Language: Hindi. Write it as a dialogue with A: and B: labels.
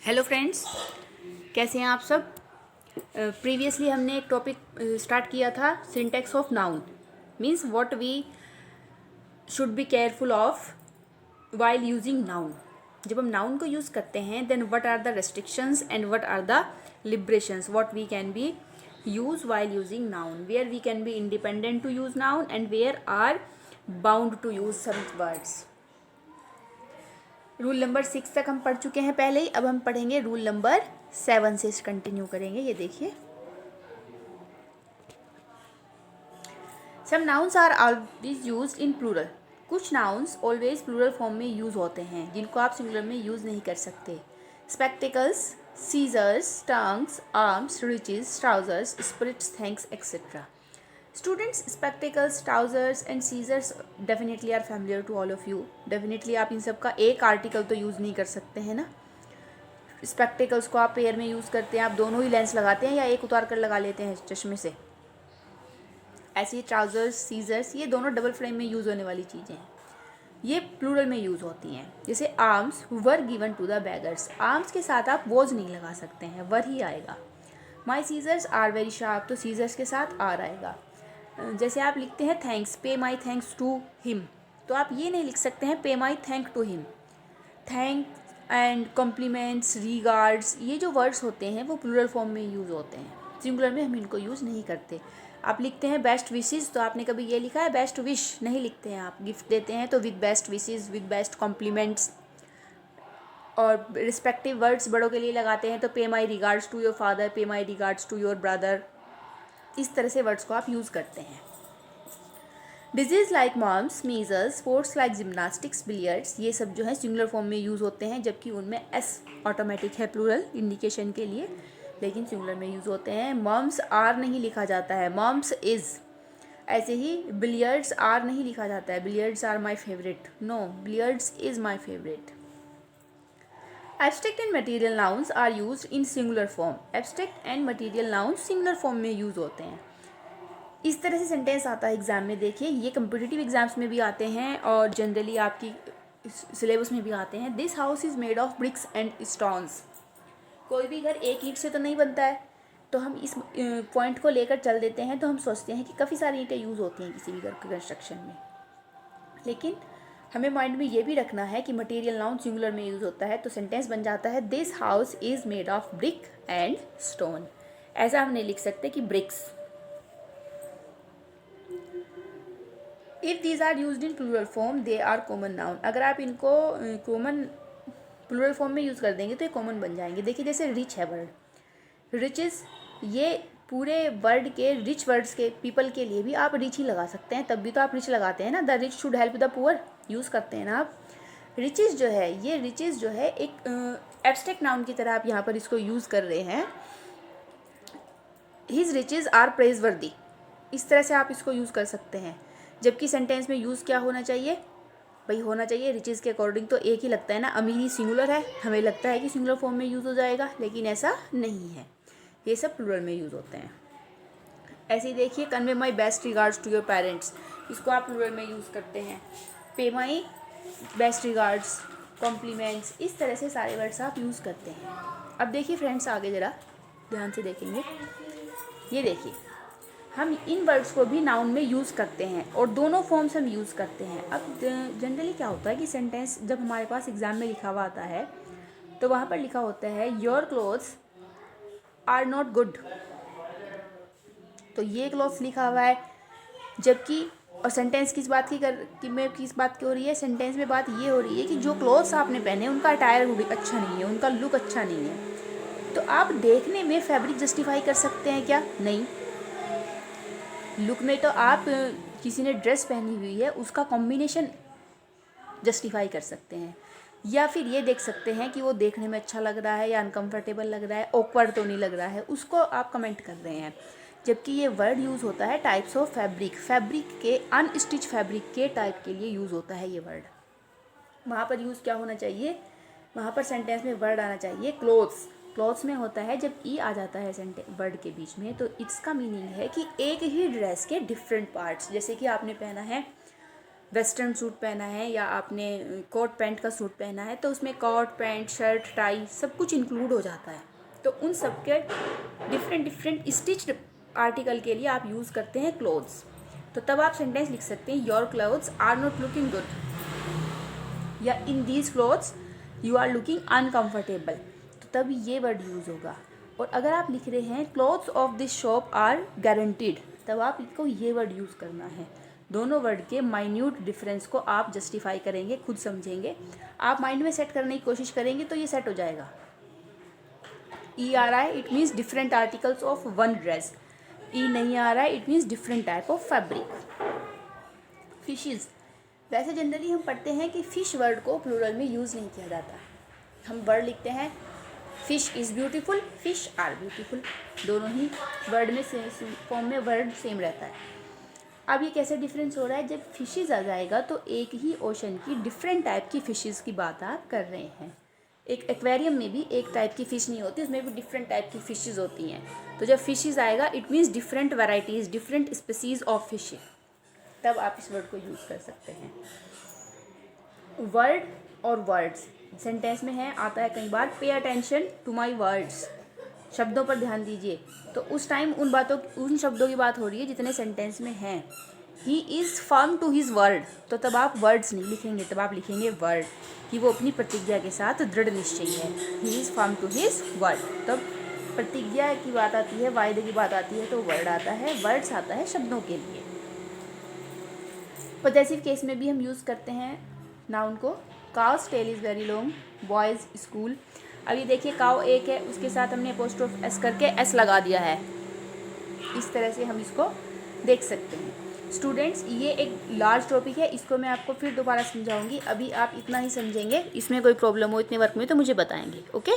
A: हेलो फ्रेंड्स, कैसे हैं आप सब। प्रीवियसली हमने एक टॉपिक स्टार्ट किया था, syntax of noun means what we should be careful of while using noun. जब हम नाउन को यूज़ करते हैं then what are the restrictions and what are the liberations what we can be use while using noun, where we can be independent to use noun and where are bound to use some words. Rule number 6 तक हम पढ़ चुके हैं पहले ही। अब हम पढ़ेंगे रूल नंबर 7 से कंटिन्यू करेंगे। ये देखिए, some nouns are always used in plural. कुछ नाउन्स ऑलवेज प्लूरल फॉर्म में यूज होते हैं जिनको आप सिंगुलर में यूज नहीं कर सकते। Spectacles, scissors, tongs, arms, riches, trousers, spirits, thanks, etcetera. Students, spectacles, trousers and scissors definitely are familiar to all of you. Definitely आप इन सब का एक आर्टिकल तो यूज़ नहीं कर सकते हैं ना। स्पेक्टिकल्स को आप पेयर में यूज़ करते हैं, आप दोनों ही लेंस लगाते हैं या एक उतार कर लगा लेते हैं चश्मे से। ऐसे ही ट्राउजर्स, सीजर्स, ये दोनों डबल फ्रेम में यूज़ होने वाली चीज़ें हैं, ये प्लूरल में यूज़ होती हैं। जैसे arms were given to the beggars, arms के साथ आप वॉज नहीं लगा सकते हैं, वर ही आएगा। माई सीजर्स आर वेरी शार्प, तो सीजर्स के साथ आर आएगा। जैसे आप लिखते हैं थैंक्स, पे माई थैंक्स टू हिम, तो आप ये नहीं लिख सकते हैं pay my thank to him. Thank and compliments, regards, ये जो वर्ड्स होते हैं वो प्लूरल फॉर्म में यूज़ होते हैं, सिंगुलर में हम इनको यूज़ नहीं करते। आप लिखते हैं बेस्ट विशेज़, तो आपने कभी ये लिखा है बेस्ट विश, नहीं लिखते हैं। आप गिफ्ट देते हैं तो with best wishes, with best compliments. और रिस्पेक्टिव वर्ड्स बड़ों के लिए लगाते हैं तो pay my regards to your father, pay my regards to your brother, इस तरह से वर्ड्स को आप यूज़ करते हैं। Disease like mumps, measles, sports like gymnastics, billiards, ये सब जो है सिंगुलर फॉर्म में यूज़ होते हैं, जबकि उनमें एस ऑटोमेटिक है प्लूरल इंडिकेशन के लिए, लेकिन सिंगुलर में यूज़ होते हैं। मॉम्स आर नहीं लिखा जाता है, मॉम्स इज़। ऐसे ही बिलियर्ड्स आर नहीं लिखा जाता है, billiards are my favourite, no, billiards is my favourite. Abstract and material nouns are use in singular form, abstract and material nouns singular form में यूज़ होते हैं। इस तरह से सेंटेंस आता है एग्ज़ाम में। देखिए, ये कम्पिटिटिव एग्जाम्स में भी आते हैं और जनरली आपकी सिलेबस में भी आते हैं। This house is made of BRICS and stones. कोई भी घर एक ईंट से तो नहीं बनता है, तो हम इस पॉइंट को लेकर चल देते हैं, तो हम सोचते हैं कि काफ़ी सारी ईंटें यूज़ होती हैं किसी भी घर के कंस्ट्रक्शन में। लेकिन हमें माइंड में ये भी रखना है कि मटेरियल नाउन सिंगुलर में यूज़ होता है, तो सेंटेंस बन जाता है this house is made of brick and stone. ऐसा हम नहीं लिख सकते कि bricks. If these are use in plural form they are common noun. अगर आप इनको कॉमन प्लूरल फॉर्म में यूज़ कर देंगे तो ये कॉमन बन जाएंगे। देखिए, जैसे रिच है वर्ड, रिचेस, ये पूरे वर्ड के रिच वर्ड्स के पीपल के लिए भी आप रिच ही लगा सकते हैं, तब भी तो आप रिच लगाते हैं ना। The rich should help the poor use करते हैं ना आप। रिचेस जो है, ये रिचेस जो है एक एब्स्ट्रैक्ट नाउन की तरह आप यहाँ पर इसको यूज़ कर रहे हैं। हिज रिचेस आर प्रेज वर्दी, इस तरह से आप इसको यूज़ कर सकते हैं। जबकि सेंटेंस में यूज़ क्या होना चाहिए भाई, होना चाहिए रिचेस के अकॉर्डिंग तो एक ही लगता है ना। अमीरी सिंगुलर है, हमें लगता है कि सिंगुलर फॉर्म में यूज़ हो जाएगा, लेकिन ऐसा नहीं है, ये सब प्लूरल में यूज़ होते हैं। ऐसे ही देखिए, convey my best regards to your parents, इसको आप प्लूरल में यूज़ करते हैं। पे माई बेस्ट रिगार्ड्स, कॉम्प्लीमेंट्स, इस तरह से सारे वर्ड्स आप यूज़ करते हैं। अब देखिए फ्रेंड्स, आगे ज़रा ध्यान से देखेंगे। ये देखिए, हम इन वर्ड्स को भी नाउन में यूज़ करते हैं और दोनों फॉर्म्स हम यूज़ करते हैं। अब जनरली क्या होता है कि सेंटेंस जब हमारे पास एग्ज़ाम में लिखा हुआ आता है तो वहाँ पर लिखा होता है your clothes are not good, तो ये क्लोथ्स लिखा हुआ है, जबकि और सेंटेंस किस बात की हो रही है, सेंटेंस में बात ये हो रही है कि जो क्लोथ्स आपने पहने उनका अटायर अच्छा नहीं है, उनका लुक अच्छा नहीं है। तो आप देखने में फैब्रिक जस्टिफाई कर सकते हैं क्या? नहीं। लुक में तो आप किसी ने ड्रेस पहनी हुई है उसका कॉम्बिनेशन जस्टिफाई कर सकते हैं, या फिर ये देख सकते हैं कि वो देखने में अच्छा लग रहा है या अनकंफर्टेबल लग रहा है, ऑकवर्ड तो नहीं लग रहा है, उसको आप कमेंट कर रहे हैं। जबकि ये वर्ड यूज़ होता है टाइप्स ऑफ फैब्रिक, फैब्रिक के अनस्टिच फैब्रिक के टाइप के लिए यूज़ होता है ये वर्ड। वहाँ पर यूज़ क्या होना चाहिए, वहाँ पर सेंटेंस में वर्ड आना चाहिए क्लोथ्स। क्लॉथ्स में होता है जब ई आ जाता है वर्ड के बीच में, तो इसका मीनिंग है कि एक ही ड्रेस के डिफरेंट पार्ट्स। जैसे कि आपने पहना है वेस्टर्न सूट पहना है या आपने कोट पैंट का सूट पहना है, तो उसमें कोट पैंट शर्ट टाई सब कुछ इंक्लूड हो जाता है। तो उन सब के डिफरेंट स्टिच्ड आर्टिकल के लिए आप यूज़ करते हैं क्लोथ्स। तो तब आप सेंटेंस लिख सकते हैं your clothes are not looking good, या in these clothes you are looking uncomfortable, तो तब ये वर्ड यूज़ होगा। और अगर आप लिख रहे हैं clothes of this shop are guaranteed, तब आप इसको ये वर्ड यूज़ करना है। दोनों वर्ड के माइन्यूट डिफरेंस को आप जस्टिफाई करेंगे, खुद समझेंगे, आप माइंड में सेट करने की कोशिश करेंगे तो ये सेट हो जाएगा। ERI it means different articles of one dress, E नहीं आ रहा है it means different type of fabric. Fishes, वैसे जनरली हम पढ़ते हैं कि फ़िश वर्ड को प्लूरल में यूज़ नहीं किया जाता। हम वर्ड लिखते हैं fish is beautiful, fish are beautiful, दोनों ही वर्ड में फॉर्म में वर्ड सेम रहता है। अब ये कैसे डिफरेंस हो रहा है, जब फिशेज़ आ जाएगा तो एक ही ओशन की डिफरेंट टाइप की फ़िशेज़ की बात आप कर रहे हैं। एक एक्वेरियम में भी एक टाइप की फ़िश नहीं होती, उसमें भी डिफरेंट टाइप की फ़िशेज़ होती हैं। तो जब फिशेज़ आएगा it means different varieties, different species of fish, तब आप इस वर्ड को यूज़ कर सकते हैं। वर्ड और वर्ड्स सेंटेंस में है, आता है कई बार, pay attention to my words, शब्दों पर ध्यान दीजिए। तो उस टाइम उन शब्दों की बात हो रही है जितने सेंटेंस में हैं। He is firm to his word, तो तब आप वर्ड्स नहीं लिखेंगे, तब आप लिखेंगे वर्ड, कि वो अपनी प्रतिज्ञा के साथ दृढ़ निश्चयी है। He is firm to his word, तब प्रतिज्ञा की बात आती है, वायदे की बात आती है तो वर्ड आता है, वर्ड्स आता है शब्दों के लिए। पॉजेसिव केस में भी हम यूज़ करते हैं नाउन को। Cow's tail is very long, boys school. अब ये देखिए काउ एक है, उसके साथ हमने अपोस्ट्रोफ एस करके एस लगा दिया है, इस तरह से हम इसको देख सकते हैं। स्टूडेंट्स, ये एक लार्ज टॉपिक है, इसको मैं आपको फिर दोबारा समझाऊंगी, अभी आप इतना ही समझेंगे। इसमें कोई प्रॉब्लम हो इतने वर्क में तो मुझे बताएंगे, ओके।